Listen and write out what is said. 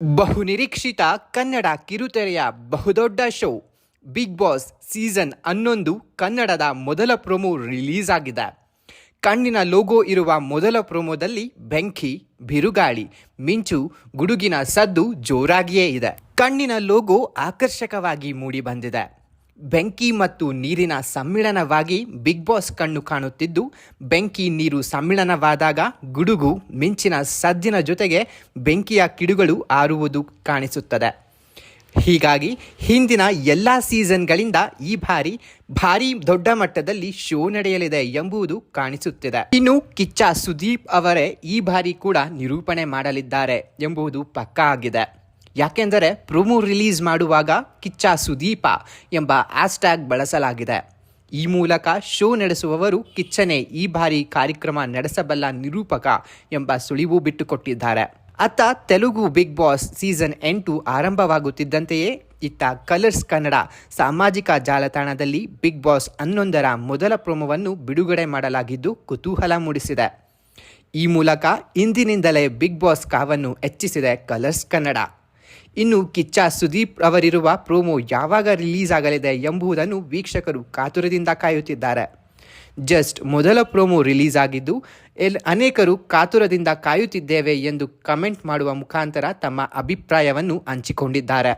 ಬಹುನಿರೀಕ್ಷಿತ ಕನ್ನಡ ಕಿರುತೆರೆಯ ಬಹುದೊಡ್ಡ show Bigg boss season 11 ಕನ್ನಡದ ಮೊದಲ ಪ್ರೊಮೋ ರಿಲೀಸ್ ಆಗಿದೆ. ಕಣ್ಣಿನ ಲೋಗೋ ಇರುವ ಮೊದಲ ಪ್ರೊಮೋದಲ್ಲಿ ಬೆಂಕಿ, ಬಿರುಗಾಳಿ, ಮಿಂಚು, ಗುಡುಗಿನ ಸದ್ದು ಜೋರಾಗಿಯೇ ಇದೆ. ಕಣ್ಣಿನ ಲೋಗೋ ಆಕರ್ಷಕವಾಗಿ ಮೂಡಿ ಬಂದಿದೆ. ಬೆಂಕಿ ಮತ್ತು ನೀರಿನ ಸಮ್ಮಿಳನವಾಗಿ ಬಿಗ್ ಬಾಸ್ ಕಣ್ಣು ಕಾಣುತ್ತಿದ್ದು, ಬೆಂಕಿ ನೀರು ಸಮ್ಮಿಳನವಾದಾಗ ಗುಡುಗು ಮಿಂಚಿನ ಸದ್ದಿನ ಜೊತೆಗೆ ಬೆಂಕಿಯ ಕಿಡುಗಳು ಆರುವುದು ಕಾಣಿಸುತ್ತದೆ. ಹೀಗಾಗಿ ಹಿಂದಿನ ಎಲ್ಲ ಸೀಸನ್ಗಳಿಂದ ಈ ಬಾರಿ ಭಾರೀ ದೊಡ್ಡ ಮಟ್ಟದಲ್ಲಿ ಶೋ ನಡೆಯಲಿದೆ ಎಂಬುದು ಕಾಣಿಸುತ್ತಿದೆ. ಇನ್ನು ಕಿಚ್ಚ ಸುದೀಪ್ ಅವರೇ ಈ ಬಾರಿ ಕೂಡ ನಿರೂಪಣೆ ಮಾಡಲಿದ್ದಾರೆ ಎಂಬುದು ಪಕ್ಕಾ ಆಗಿದೆ. ಯಾಕೆಂದರೆ ಪ್ರೊಮೋ ರಿಲೀಸ್ ಮಾಡುವಾಗ ಕಿಚ್ಚ ಸುದೀಪ ಎಂಬ ಹ್ಯಾಶ್ಟ್ಯಾಗ್ ಬಳಸಲಾಗಿದೆ. ಈ ಮೂಲಕ ಶೋ ನಡೆಸುವವರು ಕಿಚ್ಚನೇ ಈ ಬಾರಿ ಕಾರ್ಯಕ್ರಮ ನಡೆಸಬಲ್ಲ ನಿರೂಪಕ ಎಂಬ ಸುಳಿವು ಬಿಟ್ಟುಕೊಟ್ಟಿದ್ದಾರೆ. ಅತ್ತ ತೆಲುಗು ಬಿಗ್ ಬಾಸ್ ಸೀಸನ್ 8 ಆರಂಭವಾಗುತ್ತಿದ್ದಂತೆಯೇ ಇತ್ತ ಕಲರ್ಸ್ ಕನ್ನಡ ಸಾಮಾಜಿಕ ಜಾಲತಾಣದಲ್ಲಿ ಬಿಗ್ ಬಾಸ್ 11ರ ಮೊದಲ ಪ್ರೊಮೋವನ್ನು ಬಿಡುಗಡೆ ಮಾಡಲಾಗಿದ್ದು ಕುತೂಹಲ ಮೂಡಿಸಿದೆ. ಈ ಮೂಲಕ ಇಂದಿನಿಂದಲೇ ಬಿಗ್ ಬಾಸ್ ಕಾವನ್ನು ಹೆಚ್ಚಿಸಿದೆ ಕಲರ್ಸ್ ಕನ್ನಡ. ಇನ್ನು ಕಿಚ್ಚ ಸುದೀಪ್ ಅವರಿರುವ ಪ್ರೋಮೋ ಯಾವಾಗ ರಿಲೀಸ್ ಆಗಲಿದೆ ಎಂಬುದನ್ನು ವೀಕ್ಷಕರು ಕಾತುರದಿಂದ ಕಾಯುತ್ತಿದ್ದಾರೆ. ಜಸ್ಟ್ ಮೊದಲ ಪ್ರೋಮೋ ರಿಲೀಸ್ ಆಗಿದ್ದು ಅನೇಕರು ಕಾತುರದಿಂದ ಕಾಯುತ್ತಿದ್ದೇವೆ ಎಂದು ಕಮೆಂಟ್ ಮಾಡುವ ಮುಖಾಂತರ ತಮ್ಮ ಅಭಿಪ್ರಾಯವನ್ನು ಹಂಚಿಕೊಂಡಿದ್ದಾರೆ.